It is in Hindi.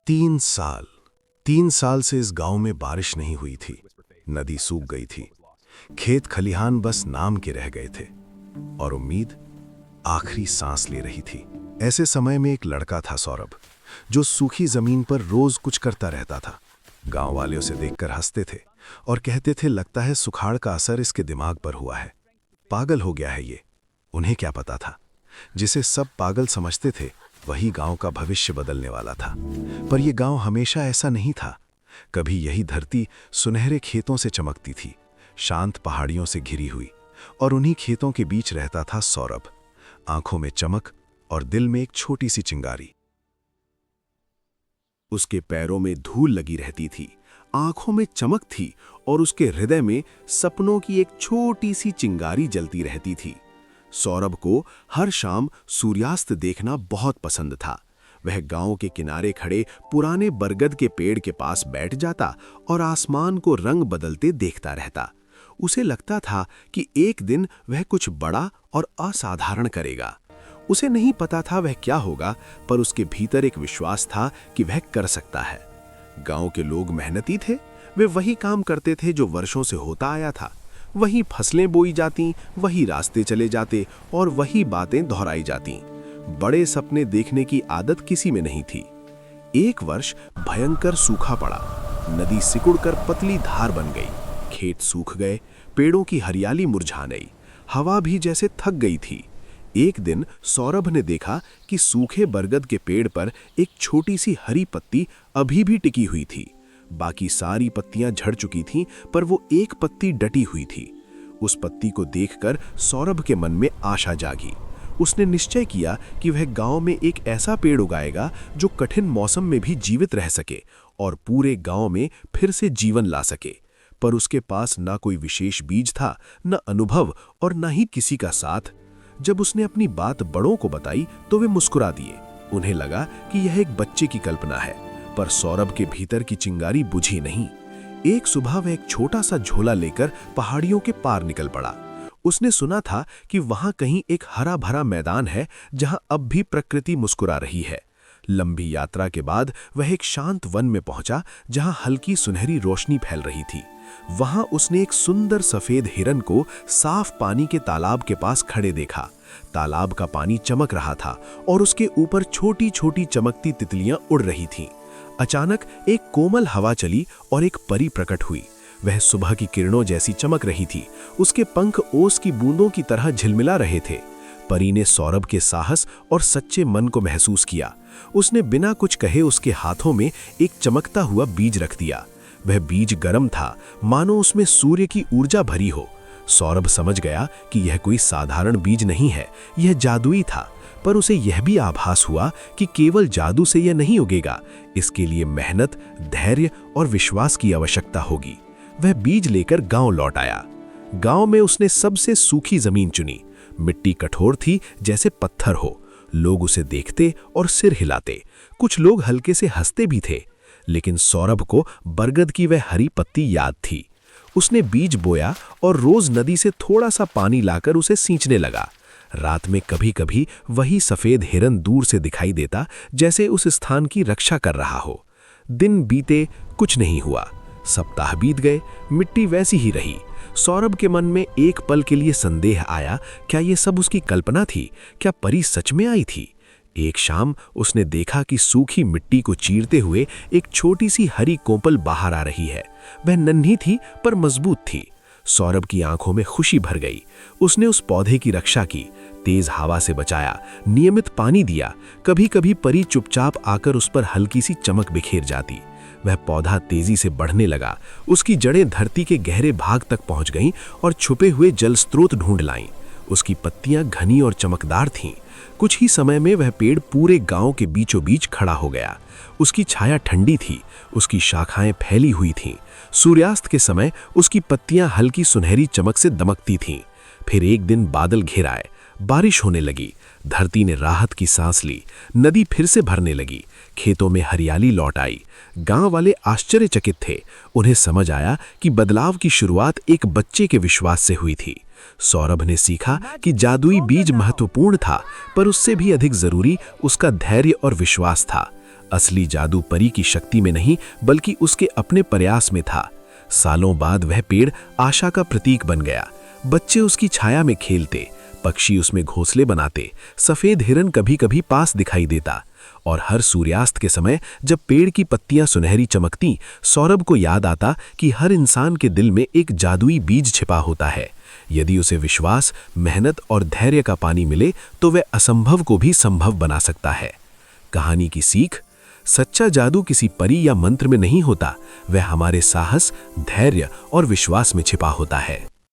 3 साल 3 साल से इस गांव में बारिश नहीं हुई थी। नदी सूख गई थी। खेत खलिहान बस नाम के रह गए थे और उम्मीद आखिरी सांस ले रही थी। ऐसे समय में एक लड़का था सौरभ, जो सूखी जमीन पर रोज कुछ करता रहता था। गांव वाले उसे देखकर हंसते थे और कहते थे, लगता है सुखाड़ का असर इसके दिमाग पर हुआ है, पागल हो गया है ये। उन्हें क्या पता था, जिसे सब पागल समझते थे वही गांव का भविष्य बदलने वाला था। पर यह गांव हमेशा ऐसा नहीं था। कभी यही धरती सुनहरे खेतों से चमकती थी, शांत पहाड़ियों से घिरी हुई, और उन्हीं खेतों के बीच रहता था सौरभ, आंखों में चमक और दिल में एक छोटी सी चिंगारी। उसके पैरों में धूल लगी रहती थी, आंखों में चमक थी और उसके हृदय में सपनों की एक छोटी सी चिंगारी जलती रहती थी। सौरभ को हर शाम सूर्यास्त देखना बहुत पसंद था। वह गांव के किनारे खड़े पुराने बरगद के पेड़ के पास बैठ जाता और आसमान को रंग बदलते देखता रहता। उसे लगता था कि एक दिन वह कुछ बड़ा और असाधारण करेगा। उसे नहीं पता था वह क्या होगा, पर उसके भीतर एक विश्वास था कि वह कर सकता है। गांव के लोग मेहनती थे। वे वही काम करते थे जो वर्षों से होता आया था। वही फसलें बोई जाती, वही रास्ते चले जाते और वही बातें दोहराई जाती। बड़े सपने देखने की आदत किसी में नहीं थी। एक वर्ष भयंकर सूखा पड़ा। नदी सिकुड़कर पतली धार बन गई। खेत सूख गए, पेड़ों की हरियाली मुरझा गई, हवा भी जैसे थक गई थी। एक दिन सौरभ ने देखा कि सूखे बरगद के पेड़ पर एक छोटी सी हरी पत्ती अभी भी टिकी हुई थी। बाकी सारी पत्तियां झड़ चुकी थीं, पर वो एक पत्ती डटी हुई थी। उस पत्ती को देखकर सौरभ के मन में आशा जागी। उसने निश्चय किया कि वह गांव में एक ऐसा पेड़ उगाएगा जो कठिन मौसम में भी जीवित रह सके और पूरे गांव में फिर से जीवन ला सके। पर उसके पास ना कोई विशेष बीज था, न अनुभव और न ही किसी का साथ। जब उसने अपनी बात बड़ों को बताई तो वे मुस्कुरा दिए। उन्हें लगा कि यह एक बच्चे की कल्पना है, पर सौरभ के भीतर की चिंगारी बुझी नहीं। एक सुबह वह एक छोटा सा झोला लेकर पहाड़ियों के पार निकल पड़ा। उसने सुना था कि वहां कहीं एक हरा भरा मैदान है जहां अब भी प्रकृति मुस्कुरा रही है। लंबी यात्रा के बाद वह एक शांत वन में पहुंचा जहां हल्की सुनहरी रोशनी फैल रही थी। वहां उसने एक सुंदर सफेद हिरन को साफ पानी के तालाब के पास खड़े देखा। तालाब का पानी चमक रहा था और उसके ऊपर छोटी छोटी चमकती तितलियां उड़ रही थीं। अचानक एक कोमल हवा चली और एक परी प्रकट हुई। वह सुबह की किरणों जैसी चमक रही थी। उसके पंख ओस की बूंदों की तरह झिलमिला रहे थे। परी ने सौरभ के साहस और सच्चे मन को महसूस किया। उसने बिना कुछ कहे उसके हाथों में एक चमकता हुआ बीज रख दिया। वह बीज गर्म था, मानो उसमें सूर्य की ऊर्जा भरी हो। सौरभ समझ गया कि यह कोई साधारण बीज नहीं है, यह जादुई था। पर उसे यह भी आभास हुआ कि केवल जादू से यह नहीं उगेगा, इसके लिए मेहनत, धैर्य और विश्वास की आवश्यकता होगी। वह बीज लेकर गांव लौट आया। गांव में उसने सबसे सूखी जमीन चुनी। मिट्टी कठोर थी जैसे पत्थर हो। लोग उसे देखते और सिर हिलाते। कुछ लोग हल्के से हंसते भी थे। लेकिन सौरभ को बरगद की वह हरी पत्ती याद थी। उसने बीज बोया और रोज नदी से थोड़ा सा पानी लाकर उसे सींचने लगा। रात में कभी कभी वही सफेद हिरन दूर से दिखाई देता, जैसे उस स्थान की रक्षा कर रहा हो। दिन बीते, कुछ नहीं हुआ। सप्ताह बीत गए, मिट्टी वैसी ही रही। सौरभ के मन में एक पल के लिए संदेह आया, क्या ये सब उसकी कल्पना थी? क्या परी सच में आई थी? एक शाम उसने देखा कि सूखी मिट्टी को चीरते हुए एक छोटी सी हरी कोंपल बाहर आ रही है। वह नन्ही थी पर मजबूत थी। सौरभ की आंखों में खुशी भर गई। उसने उस पौधे की रक्षा की, तेज हवा से बचाया, नियमित पानी दिया। कभी कभी परी चुपचाप आकर उस पर हल्की सी चमक बिखेर जाती। वह पौधा तेजी से बढ़ने लगा। उसकी जड़ें धरती के गहरे भाग तक पहुंच गईं और छुपे हुए जल स्रोत ढूंढ लाईं। उसकी पत्तियां घनी और चमकदार थीं। कुछ ही समय में वह पेड़ पूरे गांव के बीचों बीच खड़ा हो गया। उसकी छाया ठंडी थी, उसकी शाखाएं फैली हुई थीं। सूर्यास्त के समय उसकी पत्तियां हल्की सुनहरी चमक से दमकती थीं। फिर एक दिन बादल घिर आए, बारिश होने लगी। धरती ने राहत की सांस ली। नदी फिर से भरने लगी। खेतों में हरियाली लौट आई। गांव वाले आश्चर्यचकित थे। उन्हें समझ आया कि बदलाव की शुरुआत एक बच्चे के विश्वास से हुई थी। सौरभ ने सीखा कि जादुई बीज महत्वपूर्ण था, पर उससे भी अधिक जरूरी उसका धैर्य और विश्वास था। असली जादू परी की शक्ति में नहीं बल्कि उसके अपने प्रयास में था। सालों बाद वह पेड़ आशा का प्रतीक बन गया। बच्चे उसकी छाया में खेलते, पक्षी उसमें घोंसले बनाते, सफेद हिरन कभी-कभी पास दिखाई देता। और हर सूर्यास्त के समय जब पेड़ की पत्तियां सुनहरी चमकती, सौरभ को याद आता कि हर इंसान के दिल में एक जादुई बीज छिपा होता है। यदि उसे विश्वास, मेहनत और धैर्य का पानी मिले तो वह असंभव को भी संभव बना सकता है। कहानी की सीख: सच्चा जादू किसी परी या मंत्र में नहीं होता, वह हमारे साहस, धैर्य और विश्वास में छिपा होता है।